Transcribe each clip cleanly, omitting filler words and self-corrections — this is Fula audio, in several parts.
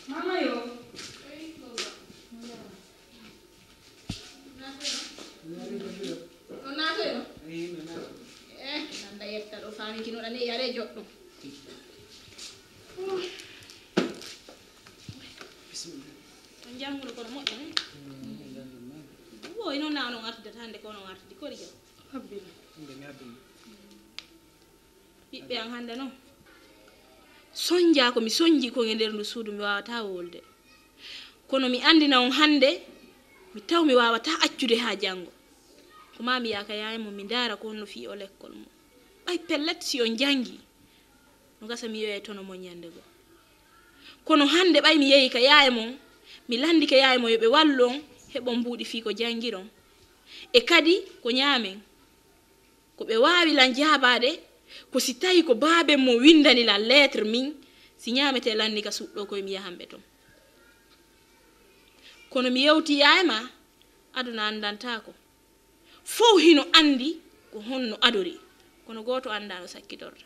Mama yo. Nanda yetta ɗo fami kinoɗa ne yare joɗɗo. On janguɗo kono moƴƴo ne? Woy noon na onon artidata hande ko onon artidi kori jam. Habbila. Ɓiɓɓe an hande noon. Sonja ko mi sonji ko e nder ndu suudu mi wawata wolde. Kono mi andina on hande mi taw mi wawata accude ha jango. Ko ma mi yaka yaye mo mi ndara ko honno fi o lekkol mo. Ay pellet si on jangi. No gasa mi yoye tono mo nyande go. Kono hande bay mi yeyi ka yaye mo mi landi ka yaye mo yobe wallon hebon buudi fi ko jangiron. E kadi ko nyaamen ko be waawi lan jaabade ko si tawi ko baabe mo windani la lettre min si nyaamete lanni ka suddo ko mi yahambe ton. Kono mi yewti yaye ma aduna andanta ko fo hino andi ko honno adori kono goto andano sakkitorta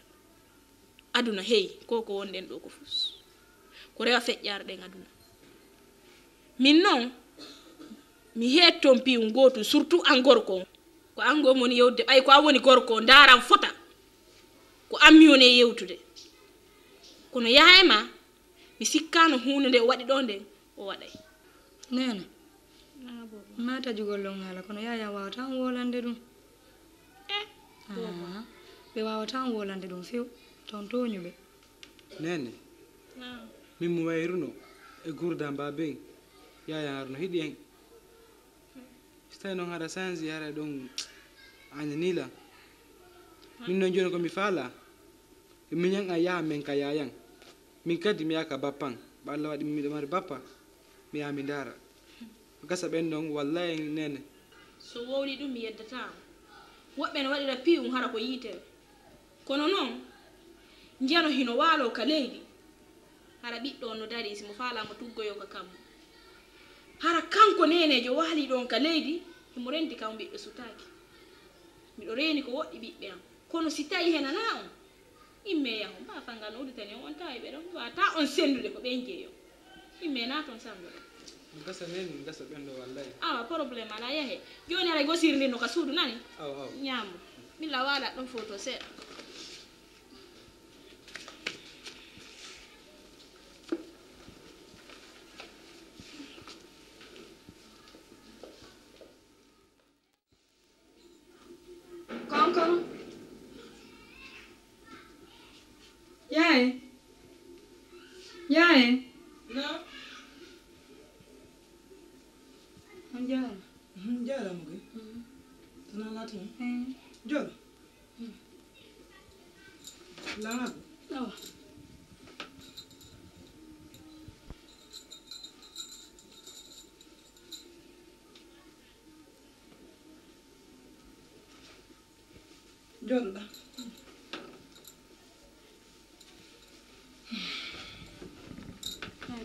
aduna hey ko wonden do ko fus ko rewa fejjarde aduna min non mi hetton piu goto surtout an gorko ko ango moni yewde bay ko woni gorko ndaram fota ko ammi woni yewtude kono yaema mi sikkano hunde wadi do nde o waday nene mata jugollo ngala kono yaya wawata wolande dum be wawata wolande dum few ton toñube nene min mo wayruno e gurdam babe yaya harno hidi en stay non hada sanzi hara don anila min non joni ko mi fala min yang aya men ka yayan min kadi mi yaka bappan balla wadi mi mari bappa mi ya mi dara gasa ben non wallahi nene so wowli dum mi yeddata wobbe no wadira pium hara ko yitere kono non njano hino walo ka leydi hara biddo no dari simo fala mo tuggoyo ka kam hara kanko nenejo wali don ka leydi himo rendi kam biddo sutaki mi do reni ko woddi bibbe am kono si tayi henana on imme yaho ba fangal uditani on tayi be don wata on sendude ko be njeeyo imme na ton samdo gasa nene gasa bendo wallahi problème ala yahe joni ala gosirni no ka suudu nani aw nyamo milla wala don photo se Konkon yae no anjara jara mo gay tana latin jol la no jol da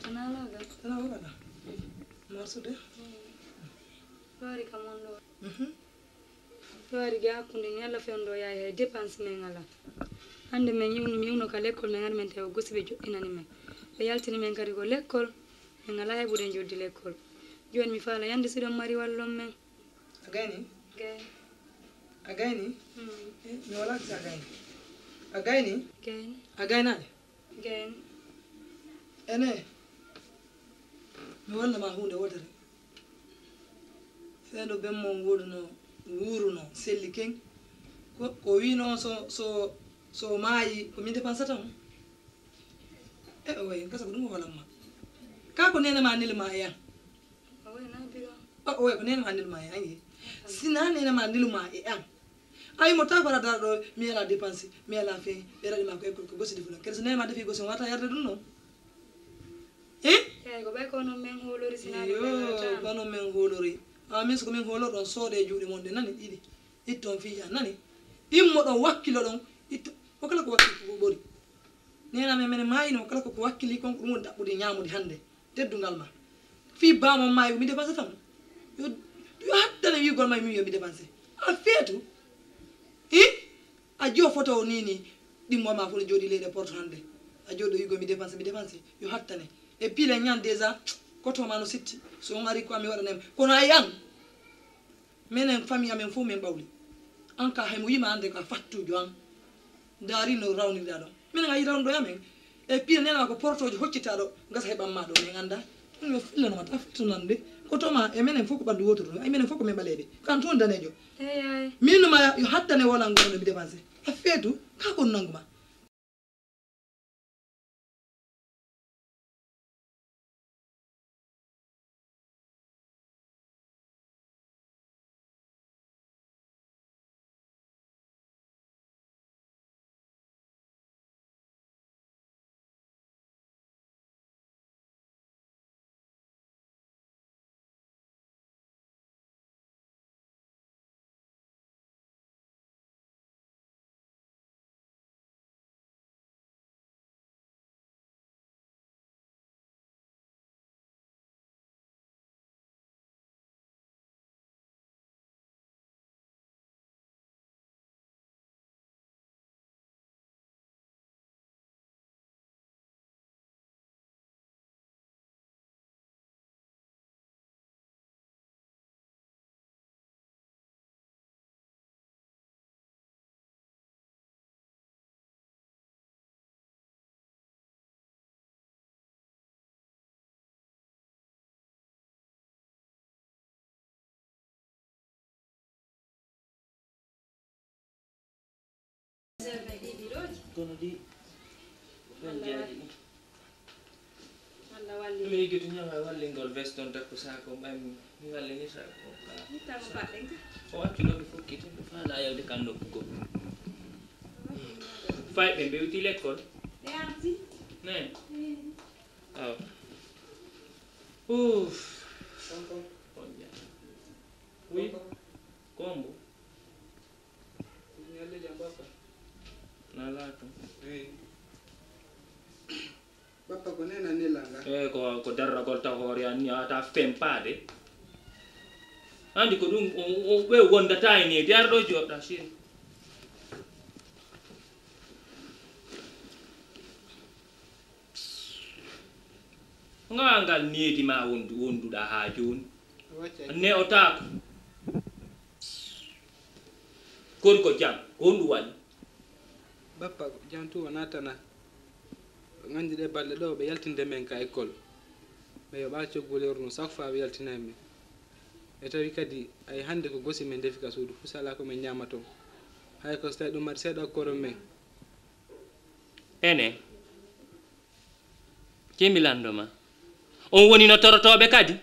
tana wala da marso de Fari kamondo. Fari ga kunde nyala fendo ya he dépense men ngala. Hande men mi uno ka l'école men men taw gosibe joddinani men. Be yaltini men kadi ko l'école men ngala he bude joddi l'école. Joni mi fala yande sidon mari wallon men. agani Gay. agani mi wala sa agani Gay. agana Gay. ene mi wala ma hunde wodere fendo bemmo woduno wuruno selli ken ko wi non so maayi ko min dépensata mo way kasa ko dum wala ma ka ko nena ma nilma yan Awe na biro. way ko nena ma nilma yan yi sina nena ma nilma yan ay mo ta fara dardo mi ala dépenser mi ala fe era ma ko ko gosi defula kers nena ma defi gosi wata yarde dum non Kay go bay ko no men holori sinade. yo kono men holori amis ko men holo don soode juude monde nani didi itton fiya nani immo don wakkilo don itto o kala ko wakkili ko bori nena men mayino kala ko wakkili kon dum dabbude nyaamude hande teddungal ma fi bamo mayu mi dépense tam yo haddana wi gol may mi yo mi dépense a feetu a jo photo nini dimmo ma fu jodi leede porte hande a jodo yugo mi dépense yo hattane e pile ñan déjà koto ma no sitti so on ari ko mi waɗanem kono ay an menen famille amen fof min ɓawli an ka haymo yima ande ka fattujo an daari no rawnirɗa ɗo minen ayi rawnɗo yamen e pile nenama ko portoje hoccitaɗo gasa heɓanma ɗo min anda ɗum yo fillanoma ta fittunande kotoma e menen fof ko ɓandu wototo ay minen fof ko min ɓaleɓe kan toon danejo min numa yo haddane wolan gono mi dépensé a feetu ka kon nanguma kono di ben jaadi Allah walli mi yigitu ñawa walli ngol veston takku sako bam mi walli ni sako ni tago baden ka o accu do bi fukki tan faala yawde kan nokku go fay be bewti l'école be amti ne aw ouf sanko onja oui kombo ñalle jambaka na lato bappa ko nena nilanga ko darra gol ta hore an ya ta fempade andi ko dum o be wonda tay ni dar do jodda shin ngangal niedi ma wonduda ha joni ne o ta ko jam hondu wani bappa jantu wonatana ngandi de balde do be yaltinde men ka école be yo ba cioggoleur no chaque fois be yaltina men e tawi kadi ay hande ko gosi men defi ka suudu fusala ko men nyamato hay ko stay do mar seda koro men ene kemilandoma on woni no torotobe kadi